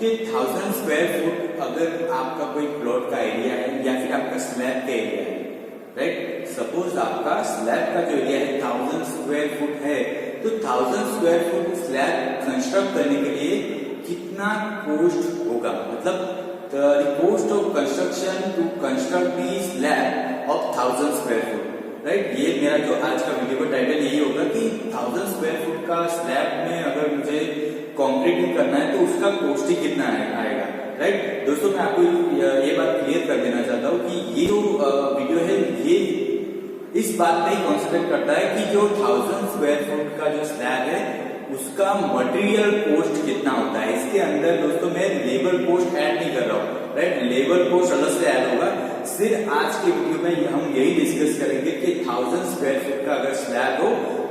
कि 1000 square foot अगर आपका कोई प्लॉट का एरिया है या फिर आपका स्लैब का एरिया है, राइट, सपोज आपका स्लैब का जो एरिया है 1000 स्क्वायर फुट है, तो 1000 स्क्वायर फुट स्लैब कंस्ट्रक्ट करने के लिए कितना कॉस्ट होगा, मतलब the cost of construction to construct the slab of 1000 square foot, right. ये मेरा जो आज का वीडियो का टाइटल यही होगा कि 1000 स्क्वायर फुट का स्लैब में अगर मुझे कंक्रीटिंग करना है तो उसका कॉस्ट ही कितना आएगा, राइट। दोस्तों मैं आपको ये बात क्लियर कर देना चाहता हूँ कि ये जो वीडियो है ये इस बात पे ही कॉन्सेंट्रेट करता है कि जो 1000 स्क्वायर फुट का जो स्लैब है उसका मटेरियल कॉस्ट कितना होता है। इसके अंदर दोस्तों मैं लेबर कॉस्ट ऐड नहीं कर रहा हूँ, राइट, लेबर कॉस्ट अलग से ऐड होगा। सिर्फ आज के वीडियो में हम यही डिस्कस करेंगे कि 1000 स्क्वायर फुट का अगर स्लैब हो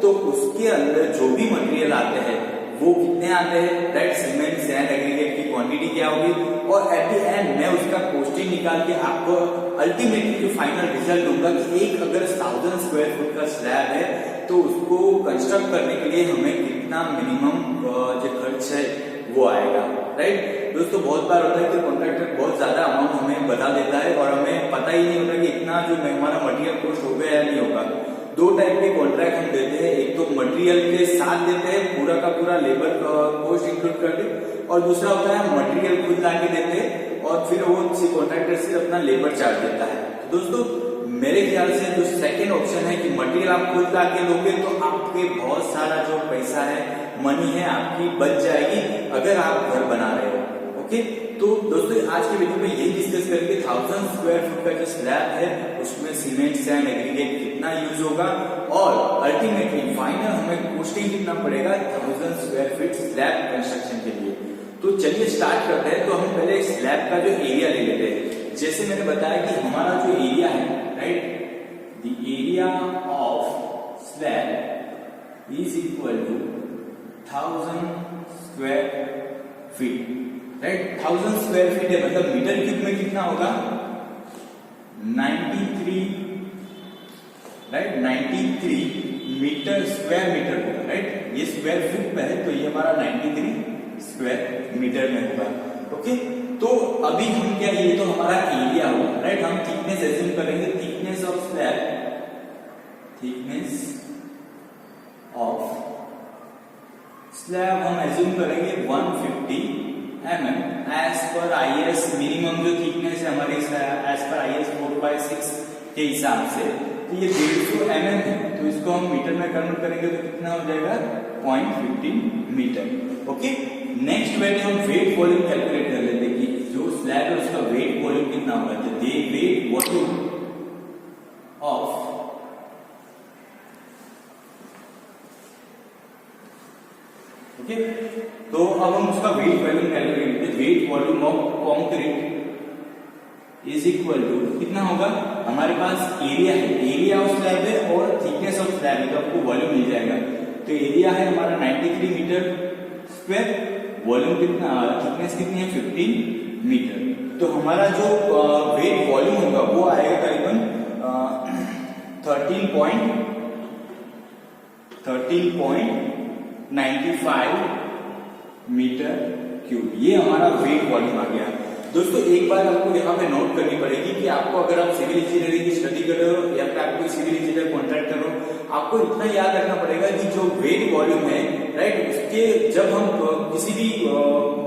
तो उसके अंदर जो भी मटेरियल आते हैं वो कितने आते हैं, राइट, सीमेंट सैंड एग्रीगेट की क्वांटिटी क्या होगी, और एट द एंड मैं उसका कॉस्टिंग निकाल के आपको अल्टीमेटली जो फाइनल रिजल्ट दूंगा कि एक अगर 1000 स्क्वायर फुट का स्लैब है तो उसको कंस्ट्रक्ट करने के लिए हमें कितना मिनिमम जो खर्च है वो आएगा, राइट। दोस्तों बहुत बार होता है कि कॉन्ट्रैक्टर बहुत ज्यादा अमाउंट हमें बता देता है और हमें पता ही नहीं होता कि इतना जो हमारा मटेरियल कॉस्ट होगा या नहीं होगा। दो टाइप के कॉन्ट्रैक्ट हम देते हैं, एक तो मटेरियल के साथ देते हैं पूरा का पूरा लेबर कॉस्ट इंक्लूड करके, और दूसरा होता है मटेरियल खुद ला के देते हैं और फिर वो किसी कॉन्ट्रैक्टर से अपना लेबर चार्ज देता है। तो दोस्तों मेरे ख्याल से जो सेकेंड ऑप्शन है कि मटेरियल आप खुद ला के लोगे तो आपके बहुत सारा जो पैसा है, मनी है, आपकी बच जाएगी अगर आप घर बना रहे हो, ओके। तो दोस्तों आज के वीडियो में यही डिस्कस करेंगे 1000 स्क्वायर फुट का जो स्लैब है उसमें सीमेंट सैंड एग्रीगेट कितना यूज होगा और अल्टीमेटली फाइनल हमें कॉस्टिंग कितना पड़ेगा 1000 स्क्वायर फीट स्लैब कंस्ट्रक्शन के लिए। तो चलिए स्टार्ट करते हैं। तो हम पहले स्लैब का जो एरिया ले लेते हैं। जैसे मैंने बताया कि हमारा जो एरिया है, right, the area of slab is equal to 1000 square feet, right. 1000 square feet है मतलब मीटर क्यूब में कितना होगा 93, राइट, 93 मीटर स्क्वायर मीटर होगा, राइट। ये स्क्वायर फीट में है तो ये हमारा 93 स्क्वायर मीटर में होगा, ओके। तो अभी हम क्या, ये तो हमारा एरिया होगा, राइट। हम थिकनेस एज्यूम करेंगे, thickness of slab, thickness of slab हम एज्यूम करेंगे 150 mm as per IS minimum जो थिकनेस है हमारी एज पर IS 4/6 के हिसाब से। तो ये 150 mm है तो इसको हम मीटर में कन्वर्ट करेंगे तो कितना हो जाएगा 0.15 मीटर, ओके। नेक्स्ट वैल्यू हम वेट वॉल्यूम कैलकुलेट कर लेते हैं कि जो स्लैब है उसका वेट वॉल्यूम कितना होगा। तो the wet volume of okay. तो अब हम उसका वेट वॉल्यूम कैलकुलेट करते हैं। Wet volume of concrete is equal to कितना होगा, हमारे पास एरिया है, एरिया ऑफ स्लैब है और थिकनेस ऑफ स्लैब है तो आपको वॉल्यूम मिल जाएगा। तो एरिया है हमारा 93 मीटर स्क्वायर, वॉल्यूम कितना, थिकनेस कितनी है 15 मीटर। तो हमारा जो वेट वॉल्यूम होगा वो आएगा करीबन 13.95 मीटर क्यूब। ये हमारा वेट वॉल्यूम आ गया। दोस्तों एक बात आपको यहाँ पे नोट करनी पड़ेगी कि आपको अगर आप सिविल इंजीनियरिंग की स्टडी कर रहे हो या फिर आपको सिविल इंजीनियर कॉन्ट्रैक्ट कर रहे हो, आपको इतना याद रखना पड़ेगा कि जो वेट वॉल्यूम है, राइट, उसके जब हम किसी भी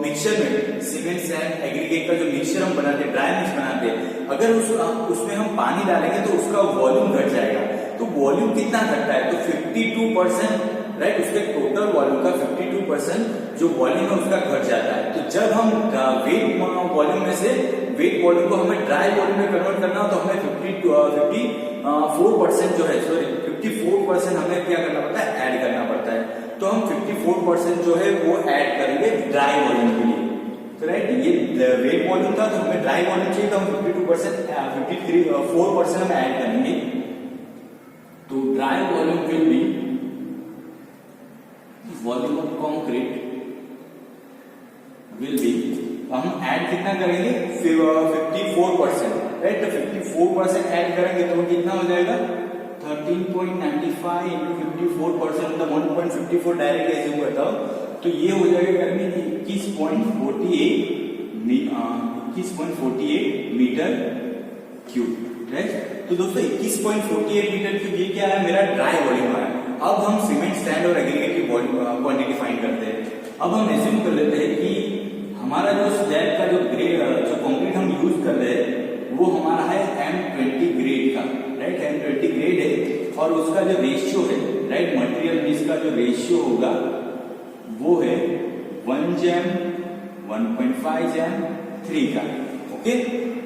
मिक्सचर में सीमेंट सैंड एग्रीगेट का जो मिक्सचर हम बनाते हैं, ड्राई मिक्स बनाते हैं, अगर उसमें हम पानी डालेंगे तो उसका वॉल्यूम घट जाएगा। तो वॉल्यूम कितना घटता है तो 52%, राइट, उसके टोटल वॉल्यूम का 52% जो वॉल्यूम है उसका घट जाता है। तो जब हम वेट वॉल्यूम में से वेट वॉल्यूम को हमें ड्राई वॉल्यूम में कन्वर्ट करना हो तो हमें 54% जो है, सॉरी 54% हमें क्या करना पड़ता है, ऐड करना पड़ता है। तो हम 54% जो है वो ऐड करेंगे ड्राई वॉल्यूम के लिए। तो राइट, ये वेट वॉल्यूम था तो हमें ड्राई वॉल्यूम चाहिए तो हम 4% हम ऐड करेंगे। तो dry volume will be volume of concrete will be, हम ऐड कितना करेंगे 54%, राइट। तो 54% ऐड करेंगे तो कितना हो जाएगा 13.95 into 54%, मतलब 1.54 डायरेक्ट एज्यूम करता हूं तो ये हो जाएगा गर्मी 21.48 मीटर क्यूब, राइट। तो दोस्तों 21.48 मीटर क्यूब ये क्या है, मेरा ड्राई वॉल्यूम है। अब हम सीमेंट, सैंड और एग्रीगेट की क्वांटिटी फाइंड करते हैं। अब हम एज्यूम कर लेते हैं कि हमारा जो स्लैब का जो कंक्रीट हम यूज कर रहे हैं वो हमारा है M20 ग्रेड का, राइट। M20 ग्रेड है और उसका जो रेशियो है, राइट, मटेरियल मिक्स का जो रेशियो होगा वो है 1:1, 1.5:3 का, ओके।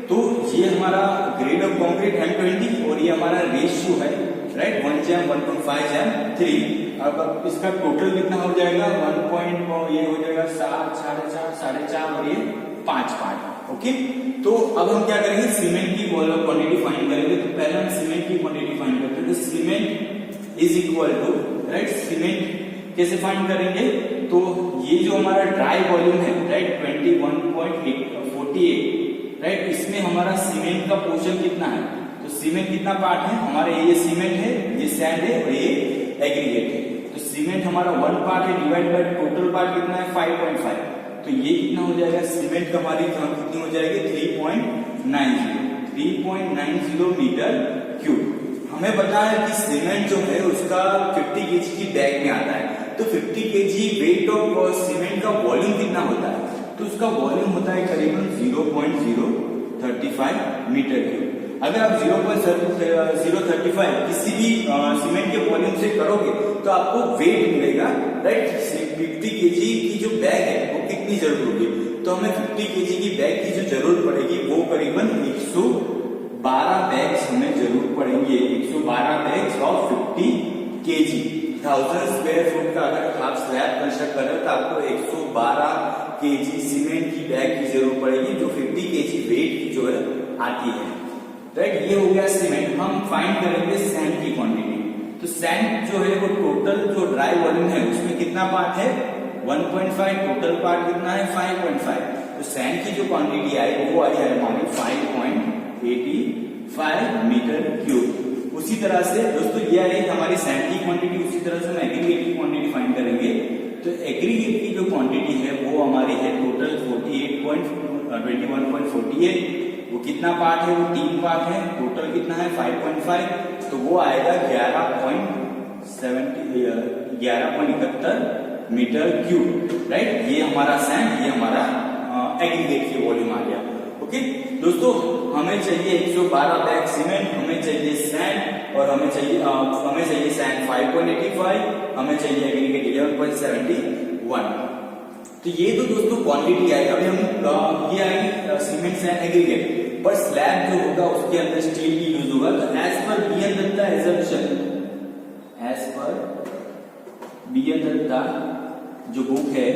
तो ये हमारा ग्रेड ऑफ कंक्रीट M20 और ये हमारा रेशियो है, राइट, 1:1, 1.5:3। अब इसका टोटल कितना हो जाएगा, 1 ये हो जाएगा 7, 4.5, 4.5 और ये 5, ओके। तो अब हम क्या करेंगे, सीमेंट की क्वांटिटी फाइंड करेंगे। तो पहले हम सीमेंट की क्वांटिटी फाइंड करते हैं। तो cement is equal to, right, cement कैसे फाइंड करेंगे, तो ये जो हमारा ड्राई वॉल्यूम है, राइट, 21.48, राइट, इसमें हमारा सीमेंट का पोर्शन कितना है, तो सीमेंट कितना पार्ट है हमारे, ये सीमेंट है, ये सैंड है और ये एग्रीगेट है। तो सीमेंट हमारा 1 पार्ट है, डिवाइड बाय टोटल पार्ट कितना है 5.5, तो ये कितना हो जाएगा, सीमेंट का हमारी कितनी हो जाएगी 3.90 मीटर क्यूब। हमें पता है कि सीमेंट जो है उसका 50 kg की बैग में आता है। तो 50 kg वेट ऑफ सीमेंट का वॉल्यूम कितना होता है, तो उसका वॉल्यूम होता है करीबन 0.035 मीटर क्यूब। अगर आप 0.035 किसी भी सीमेंट के वॉल्यूम से करोगे तो आपको वेट मिलेगा, राइट। 50 kg की जो बैग है वो कितनी जरूरत होगी, तो हमें 50 kg की बैग की जो जरूरत पड़ेगी वो करीबन 112 बैग्स हमें जरूरत पड़ेंगे। 112 bags of 50 kg, 1000 square foot का अगर आप स्लैब कंस्ट्रक्ट कर रहे हो तो आपको 112 kg सीमेंट की बैग की जरूरत पड़ेगी, जो 50 kg वेट की जो है आती है, राइट। ये हो गया सीमेंट। हम फाइंड करेंगे सैंड की क्वांटिटी। तो सैंड जो है वो टोटल जो ड्राई वॉल्यूम है उसमें कितना पार्ट है 1.5, टोटल पार्ट कितना है 5.5। तो सैंड की जो क्वांटिटी आई वो आई है हमारी 5.85 मीटर क्यूब। उसी तरह से दोस्तों ये आई हमारी सैंड की क्वांटिटी। उसी तरह से हम एग्रीगेट की क्वांटिटी फाइंड करेंगे। तो एग्रीगेट की जो क्वांटिटी है वो हमारी है टोटल 21.48। वो कितना पार्ट है, वो 3 पार्ट है, टोटल कितना है 5.5, तो वो आएगा 11.71 मीटर क्यूब, राइट। ये हमारा सैंड, ये हमारा एग्रीगेट की वॉल्यूम आ गया, ओके। दोस्तों हमें चाहिए 112 बैग सीमेंट, हमें चाहिए सैंड और हमें चाहिए सैंड 5.85, हमें चाहिए एग्रीगेट 11.71। तो ये तो दोस्तों क्वांटिटी आई। अभी हम ये आई सीमेंट सैंड एग्रीगेट, पर स्लैब जो होगा उसके अंदर स्टील की यूज होगा। तो as per BN Datta assumption, as per BN Datta जो बुक है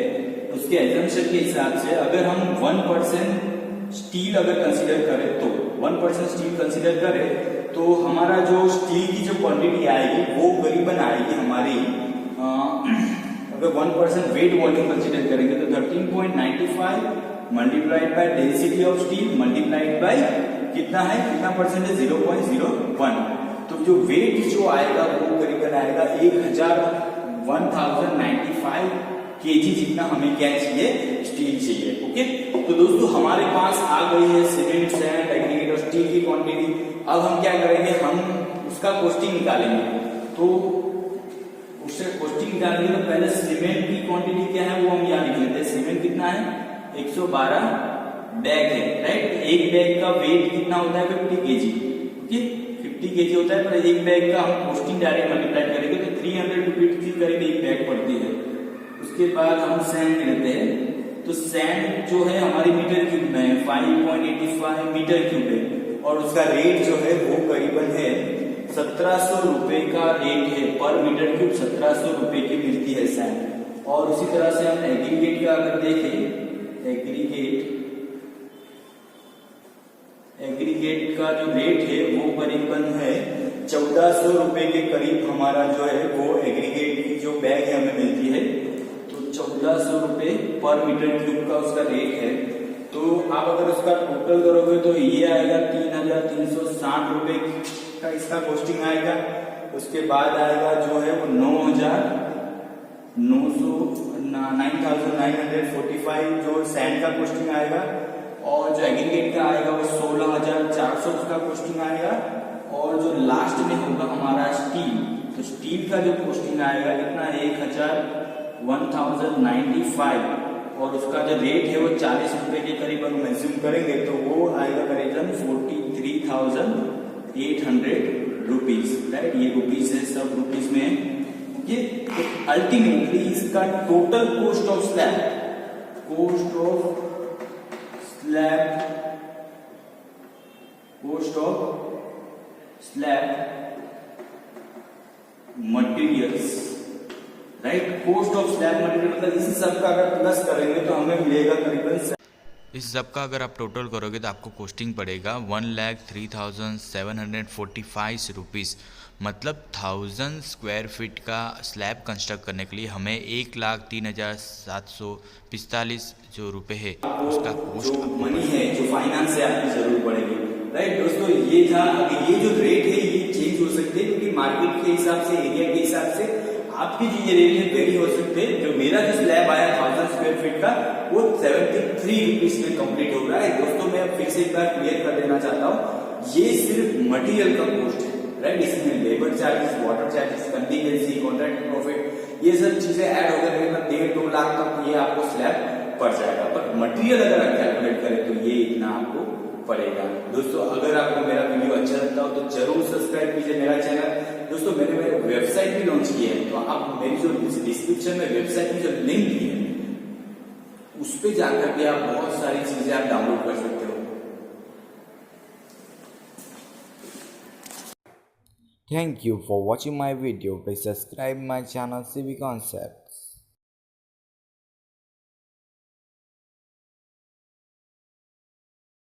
उसके एजम्पशन के हिसाब से अगर हम 1% स्टील अगर कंसीडर करें, तो 1% स्टील कंसीडर करें तो हमारा जो स्टील की जो क्वांटिटी आएगी वो करीबन आएगी हमारी, अगर 1% वेट वॉल्यूम कंसीडर करेंगे तो 13.95 multiplied by density of steel multiplied by कितना है, कितना परसेंट है 0.01। तो जो वेट जो आएगा वो करीबन आएगा 1095 kg जितना हमें क्या चाहिए, स्टील चाहिए, ओके। तो दोस्तों हमारे पास आ गई है सीमेंट सैंड एग्रीगेट और स्टील की क्वांटिटी। अब हम क्या करेंगे, हम उसका कॉस्टिंग निकालेंगे। तो उससे कॉस्टिंग निकालेंगे तो पहले सीमेंट की क्वांटिटी क्या है वो हम यहाँ लिख लेते हैं। सीमेंट कितना है 112 बैग है, राइट। एक बैग का वेट कितना होता है 50 kg, ओके, 50 kg होता है। पर एक बैग का हम कॉस्टिंग डायरेक्ट मल्टीप्लाई करेंगे तो 300 रुपीज की करीब एक बैग पड़ती है। उसके बाद हम सैंड लेते हैं। तो सैंड जो है हमारी मीटर क्यूब में 5.85 मीटर क्यूब है और उसका रेट जो है वो करीबन है 1700 रुपए का रेट है पर मीटर क्यूब, 1700 रुपए की मिलती है सैंड। और उसी तरह से हम एग्रीगेट का अगर देखें, एग्रीगेट का जो रेट है वो करीबन है 1400 रुपए के करीब हमारा जो है वो एग्रीगेट की जो बैग है हमें मिलती है। तो 1400 रुपए पर मीटर क्यूब का उसका रेट है। तो आप अगर उसका टोटल करोगे तो ये आएगा 3360 रुपए का इसका कॉस्टिंग आएगा। उसके बाद आएगा जो है वो 9900 9,945 जो सैंड का कॉस्टिंग आएगा, और जो एग्रीगेट का आएगा वो 16,400 उसका कॉस्टिंग आएगा, और जो लास्ट में होगा हमारा स्टील, तो स्टील का जो कॉस्टिंग आएगा कितना 1095, और उसका जो रेट है वो 40 रुपए के करीब अगर मैक्सिमम करेंगे तो वो आएगा करीबन 43,800 रुपीज, राइट। ये रुपीज है, सब रुपीज में। ये अल्टीमेटली इसका total cost of slab materials, right. Cost of slab material मतलब इस सब का अगर प्लस करेंगे तो हमें मिलेगा करीबन, इस सब का अगर आप टोटल करोगे तो आपको कॉस्टिंग पड़ेगा 1,03,745 रुपीज़। मतलब 1000 स्क्वायर फीट का स्लैब कंस्ट्रक्ट करने के लिए हमें 1,03,745 जो रुपए है उसका कॉस्ट जो मनी है, जो फाइनेंस है आपकी जरूर पड़ेगी, राइट। दोस्तों ये था, ये जो रेट है ये चेंज हो सकते हैं क्योंकि मार्केट के हिसाब से, एरिया के हिसाब से आपके जो ये रेट है वेरी हो सकते हैं। जो मेरा जो स्लैब आया 1000 स्क्वायर फीट का वो 73 रुपीज में कंप्लीट हो रहा है। दोस्तों मैं फिर से एक बार क्लियर कर देना चाहता हूँ, ये सिर्फ मटेरियल का कॉस्ट है, राइट। इसमें labour charges, water charges, contingency, contract profit, ये सब चीजें ऐड हो गए, 1.5-2 लाख तक ये आपको स्लैब पड़ जाएगा। पर मटेरियल अगर आप कैलकुलेट करें तो ये इतना आपको पड़ेगा। दोस्तों अगर आपको मेरा वीडियो अच्छा लगता हो तो जरूर सब्सक्राइब कीजिए मेरा चैनल। दोस्तों मैंने मेरा वेबसाइट भी लॉन्च किया है, तो आप मेरी जो डिस्क्रिप्शन में वेबसाइट की जो लिंक दी है उस पे जाकर के आप बहुत सारी चीजें आप डाउनलोड कर सकते हो। Thank you for watching my video. Please subscribe my channel CV Concept.